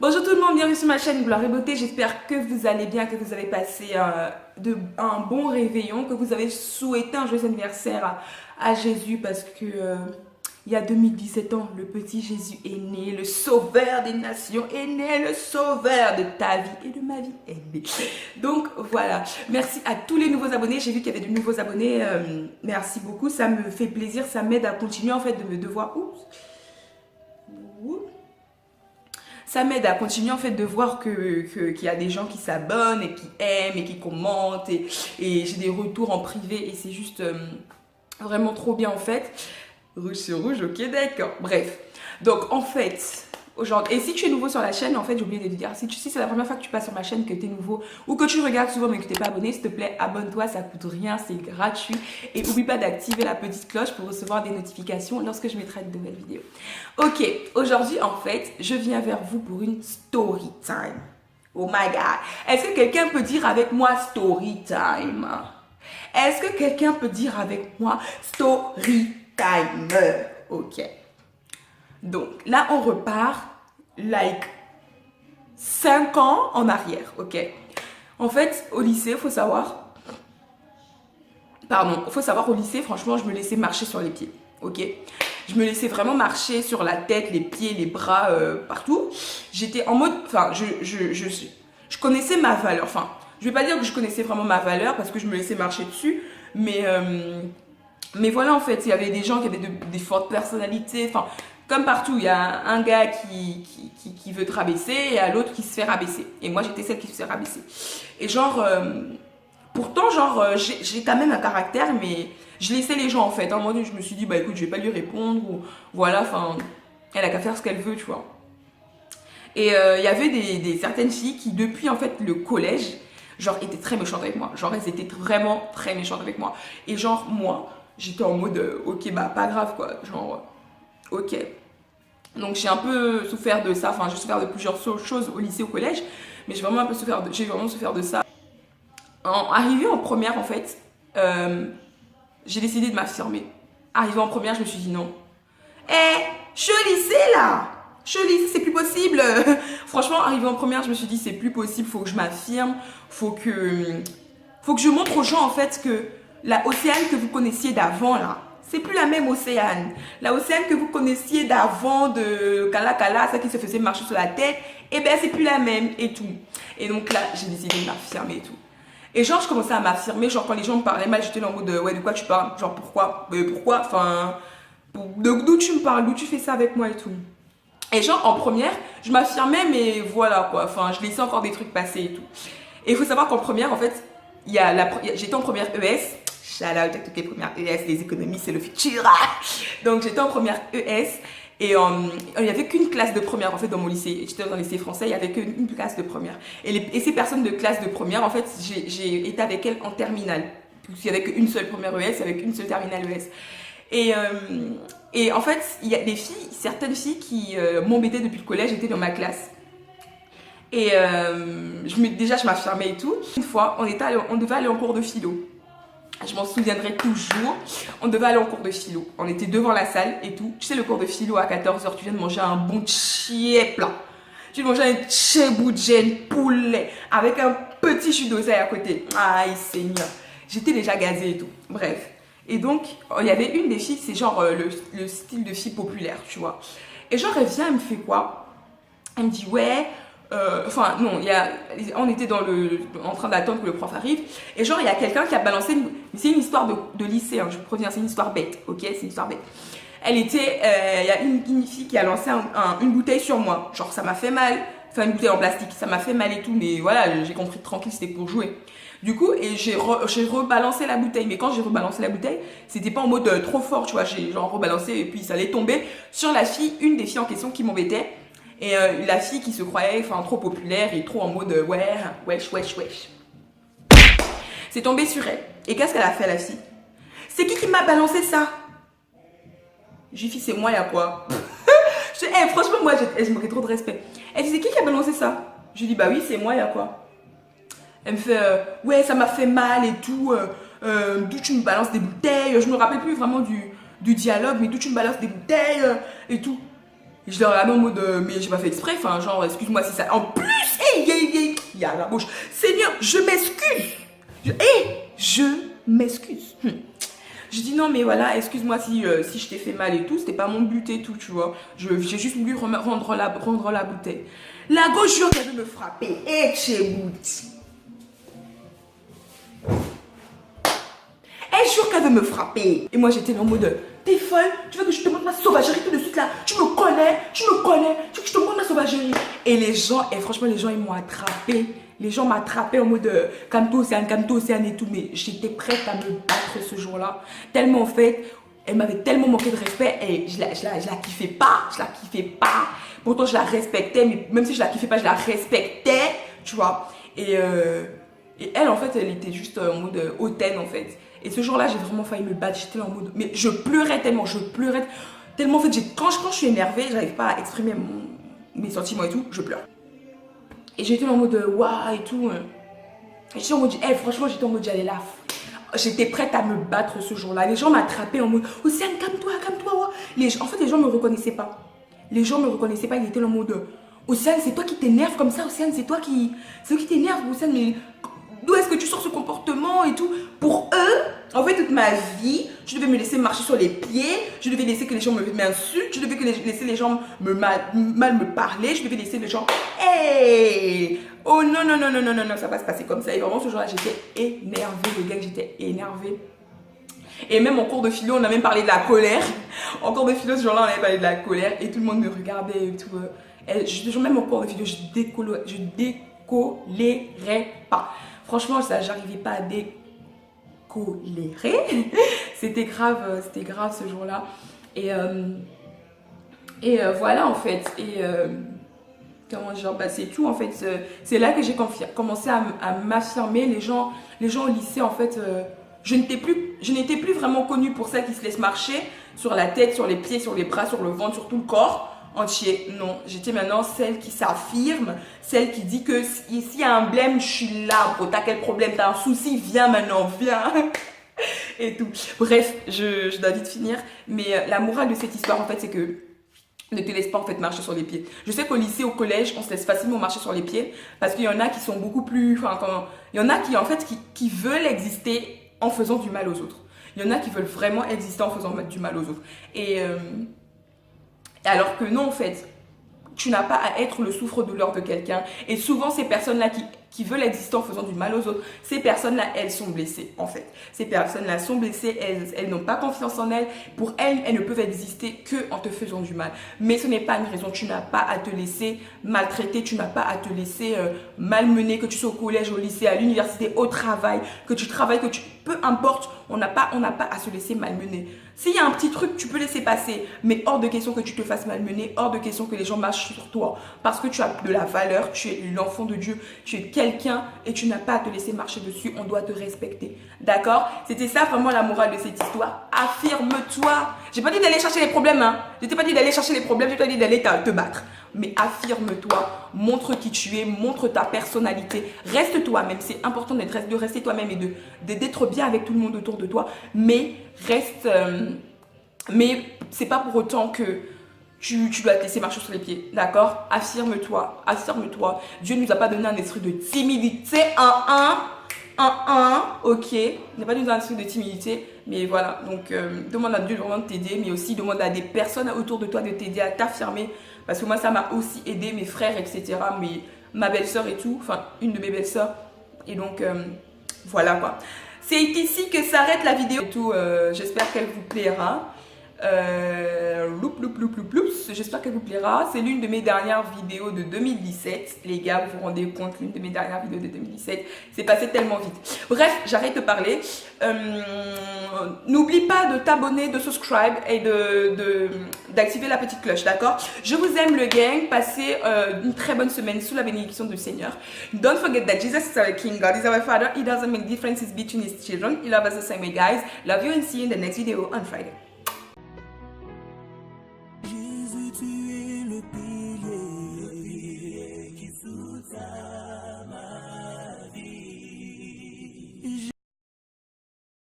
Bonjour tout le monde, bienvenue sur ma chaîne Gloire et Beauté. J'espère que vous allez bien, que vous avez passé un bon réveillon, que vous avez souhaité un joyeux anniversaire à Jésus parce que il y a 2017 ans, le petit Jésus est né, le sauveur des nations est né, le sauveur de ta vie et de ma vie est né. Donc voilà, merci à tous les nouveaux abonnés. J'ai vu qu'il y avait de nouveaux abonnés, merci beaucoup, ça me fait plaisir, ça m'aide à continuer en fait de me devoir. Ça m'aide à continuer en fait de voir qu'il y a des gens qui s'abonnent et qui aiment et qui commentent et j'ai des retours en privé et c'est juste vraiment trop bien en fait. Rouge sur rouge, ok d'accord. Bref, donc en fait, aujourd'hui, et si tu es nouveau sur la chaîne, en fait j'ai oublié de te dire, si c'est la première fois que tu passes sur ma chaîne, que tu es nouveau ou que tu regardes souvent mais que tu n'es pas abonné, s'il te plaît abonne-toi, ça coûte rien, c'est gratuit et n'oublie pas d'activer la petite cloche pour recevoir des notifications lorsque je mettrai de nouvelles vidéos. Ok, aujourd'hui en fait, je viens vers vous pour une story time. Oh my god, est-ce que quelqu'un peut dire avec moi story time? Est-ce que quelqu'un peut dire avec moi story timer? Ok. Donc là, on repart like 5 ans en arrière, ok? En fait, au lycée, il faut savoir... Pardon, il faut savoir, au lycée, franchement, je me laissais marcher sur les pieds, ok? Je me laissais vraiment marcher sur la tête, les pieds, les bras, partout. J'étais en mode... Enfin, je connaissais ma valeur. Enfin, je vais pas dire que je connaissais vraiment ma valeur parce que je me laissais marcher dessus, mais voilà, en fait, il y avait des gens qui avaient des fortes personnalités. Enfin, comme partout, il y a un gars qui veut te rabaisser et à l'autre qui se fait rabaisser. Et moi, j'étais celle qui se fait rabaisser. Et genre, pourtant, genre, j'ai quand même un caractère, mais je laissais les gens, en fait. À un moment donné, je me suis dit, bah écoute, je vais pas lui répondre. Ou voilà, enfin, elle a qu'à faire ce qu'elle veut, tu vois. Et il y avait certaines filles qui, depuis, en fait, le collège, genre, étaient très méchantes avec moi. Genre, elles étaient vraiment très méchantes avec moi. Et genre, moi... J'étais en mode, ok, bah pas grave quoi, genre, ok. Donc j'ai un peu souffert de ça, enfin j'ai souffert de plusieurs choses au lycée, au collège, mais j'ai vraiment souffert de ça. Arrivé en première en fait, j'ai décidé de m'affirmer. Arrivé en première, je me suis dit non. Eh, je suis au lycée là, je suis au lycée, c'est plus possible. Franchement, arrivé en première, je me suis dit c'est plus possible, faut que je m'affirme, faut que je montre aux gens en fait que la Océane que vous connaissiez d'avant là, c'est plus la même Océane. La Océane que vous connaissiez d'avant de Kala Kala, ça qui se faisait marcher sur la tête, eh ben c'est plus la même et tout. Et donc là, j'ai décidé de m'affirmer et tout. Et genre, je commençais à m'affirmer, genre quand les gens me parlaient mal, j'étais en mode ouais, de quoi tu parles? Genre pourquoi? Pourquoi? Enfin, d'où tu me parles? D'où tu fais ça avec moi et tout? Et genre en première, je m'affirmais, mais voilà quoi. Enfin, je laissais encore des trucs passer et tout. Et il faut savoir qu'en première, en fait, j'étais en première ES. Shout out à toutes les premières ES, les économies, c'est le futur. Donc j'étais en première ES et il n'y avait qu'une classe de première en fait dans mon lycée. J'étais dans le lycée français, il n'y avait qu'une classe de première. Et ces personnes de classe de première, en fait, j'ai été avec elles en terminale. Il n'y avait qu'une seule première ES, il n'y avait qu'une seule terminale ES. Et en fait, il y a des filles, certaines filles qui m'embêtaient depuis le collège, étaient dans ma classe. Et déjà, je m'affirmais et tout. Une fois, on devait aller en cours de philo. Je m'en souviendrai toujours. On devait aller en cours de philo. On était devant la salle et tout. Tu sais, le cours de philo à 14h, tu viens de manger un bon tchiep là. Tu viens de manger un tchéboujen poulet avec un petit jus d'oseille à côté. Aïe, Seigneur. J'étais déjà gazée et tout. Bref. Et donc, il y avait une des filles, c'est genre le style de fille populaire, tu vois. Et genre, elle vient, elle me fait quoi? Elle me dit, ouais... Enfin non, on était en train d'attendre que le prof arrive et genre il y a quelqu'un qui a balancé c'est une histoire de lycée, hein, je préviens, c'est une histoire bête, ok, c'est une histoire bête. Il y a une fille qui a lancé une bouteille sur moi, genre ça m'a fait mal, enfin une bouteille en plastique, ça m'a fait mal et tout, mais voilà, j'ai compris tranquille, c'était pour jouer. Du coup, et j'ai rebalancé la bouteille, mais quand j'ai rebalancé la bouteille, c'était pas en mode trop fort, tu vois, j'ai genre rebalancé et puis ça allait tomber sur la fille, une des filles en question qui m'embêtait. Et la fille qui se croyait trop populaire et trop en mode ouais, wesh. C'est tombé sur elle. Et qu'est-ce qu'elle a fait la fille? C'est qui m'a balancé ça? J'ai dit c'est moi, y'a quoi? Franchement, moi, je me trop de respect. Elle dit c'est qui a balancé ça? Je lui dis bah oui, c'est moi, y'a quoi? Elle me fait ouais, ça m'a fait mal et tout. D'où tu me balances des bouteilles? Je me rappelle plus vraiment du dialogue, mais d'où tu me balances des bouteilles et tout. Je l'ai regardé en mode, mais j'ai pas fait exprès, enfin, genre, excuse-moi si ça. En plus, il y a la bouche. Seigneur, je m'excuse. Je m'excuse. Je dis non, mais voilà, excuse-moi si je t'ai fait mal et tout, c'était pas mon but et tout, tu vois. J'ai juste voulu rendre la bouteille. La gauche jure qu'elle veut me frapper. Et chez Bouti. Elle jure qu'elle veut me frapper. Et moi, j'étais en mode, t'es folle, tu veux que je te montre ma sauvagerie tout de suite là? Tu me connais, tu veux que je te montre ma sauvagerie? Et les gens, et franchement, les gens, ils m'ont attrapé. Les gens m'attrapaient en mode, calme-toi, Océane et tout. Mais j'étais prête à me battre ce jour-là. Tellement, en fait, elle m'avait tellement manqué de respect et je la kiffais pas. Pourtant, je la respectais, mais même si je la kiffais pas, je la respectais, tu vois. Et elle, en fait, elle était juste en mode hautaine, en fait. Et ce jour-là, j'ai vraiment failli me battre. J'étais en mode... Mais je pleurais tellement. En fait, quand je suis énervée, j'arrive pas à exprimer mes sentiments et tout, je pleure. Et j'étais en mode waouh et tout. J'étais en mode, franchement, j'étais en mode, j'allais là. J'étais prête à me battre ce jour-là. Les gens m'attrapaient en mode, Océane, calme-toi. En fait, les gens me reconnaissaient pas. Ils étaient en mode, Océane, c'est toi qui t'énerves comme ça, Océane, c'est toi qui t'énerve, Océane, mais d'où est-ce que tu sors ce comportement et tout? Pour eux, en fait, toute ma vie, je devais me laisser marcher sur les pieds, je devais laisser que les gens m'insultent, je devais laisser les gens mal me parler, je devais laisser les gens, hey! Oh non, ça va se passer comme ça. Et vraiment, ce jour-là, j'étais énervée, les gars, j'étais énervée. Et même en cours de philo, on a même parlé de la colère. En cours de philo, ce jour-là, on avait parlé de la colère et tout le monde me regardait et tout. Même en cours de philo, je décolérais pas. Franchement, ça, j'arrivais pas à décolérer. C'était grave ce jour-là. Et voilà, en fait. Comment dire, bah, c'est tout, en fait. C'est là que j'ai commencé à m'affirmer. Les gens au lycée, en fait, je n'étais plus vraiment connue pour celle qui se laisse marcher sur la tête, sur les pieds, sur les bras, sur le ventre, sur tout le corps entier. Non, j'étais maintenant celle qui s'affirme, celle qui dit que s'il y a un blême, je suis là. Bro, t'as quel problème? T'as un souci? Viens maintenant, viens. Et tout. Bref, je dois vite finir. Mais la morale de cette histoire, en fait, c'est que ne te laisse pas en fait marcher sur les pieds. Je sais qu'au lycée, au collège, on se laisse facilement marcher sur les pieds parce qu'il y en a qui sont beaucoup plus... il y en a qui, en fait, qui veulent exister en faisant du mal aux autres. Il y en a qui veulent vraiment exister en faisant du mal aux autres. Et alors que non, en fait, tu n'as pas à être le souffre-douleur de quelqu'un. Et souvent, ces personnes-là qui veulent exister en faisant du mal aux autres, ces personnes-là, elles sont blessées, en fait. Ces personnes-là sont blessées, elles n'ont pas confiance en elles. Pour elles, elles ne peuvent exister que en te faisant du mal. Mais ce n'est pas une raison. Tu n'as pas à te laisser maltraiter, tu n'as pas à te laisser malmener, que tu sois au collège, au lycée, à l'université, au travail, que tu travailles, peu importe, on n'a pas à se laisser malmener. S'il y a un petit truc, tu peux laisser passer, mais hors de question que tu te fasses malmener, hors de question que les gens marchent sur toi, parce que tu as de la valeur, tu es l'enfant de Dieu, tu es quelqu'un et tu n'as pas à te laisser marcher dessus, on doit te respecter. D'accord? C'était ça vraiment la morale de cette histoire. Affirme-toi. J'ai pas dit d'aller chercher les problèmes, hein. Je t'ai pas dit d'aller chercher les problèmes, j'ai pas dit d'aller te battre. Mais affirme-toi, montre qui tu es, montre ta personnalité, reste toi-même. C'est important de rester toi-même et d'être bien avec tout le monde autour de toi. Mais reste, mais c'est pas pour autant que tu dois te laisser marcher sur les pieds, d'accord? Affirme-toi, affirme-toi. Dieu ne nous a pas donné un esprit de timidité, ok? Il n'a pas donné un esprit de timidité, mais voilà. Donc, demande à Dieu vraiment de t'aider, mais aussi demande à des personnes autour de toi de t'aider à t'affirmer. Parce que moi, ça m'a aussi aidé, mes frères, etc. Ma belle-sœur et tout, enfin, une de mes belles-sœurs. Et donc, voilà quoi. C'est ici que s'arrête la vidéo. Et tout, j'espère qu'elle vous plaira. J'espère qu'elle vous plaira. C'est l'une de mes dernières vidéos de 2017. Les gars, vous vous rendez compte, l'une de mes dernières vidéos de 2017. C'est passé tellement vite. Bref, j'arrête de parler. N'oublie pas de t'abonner, de subscribe et d'activer la petite cloche, d'accord? Je vous aime le gang. Passez une très bonne semaine sous la bénédiction du Seigneur. Don't forget that Jesus is our King, God is our Father. He doesn't make differences between his children. He loves us the same way, guys. Love you and see you in the next video on Friday.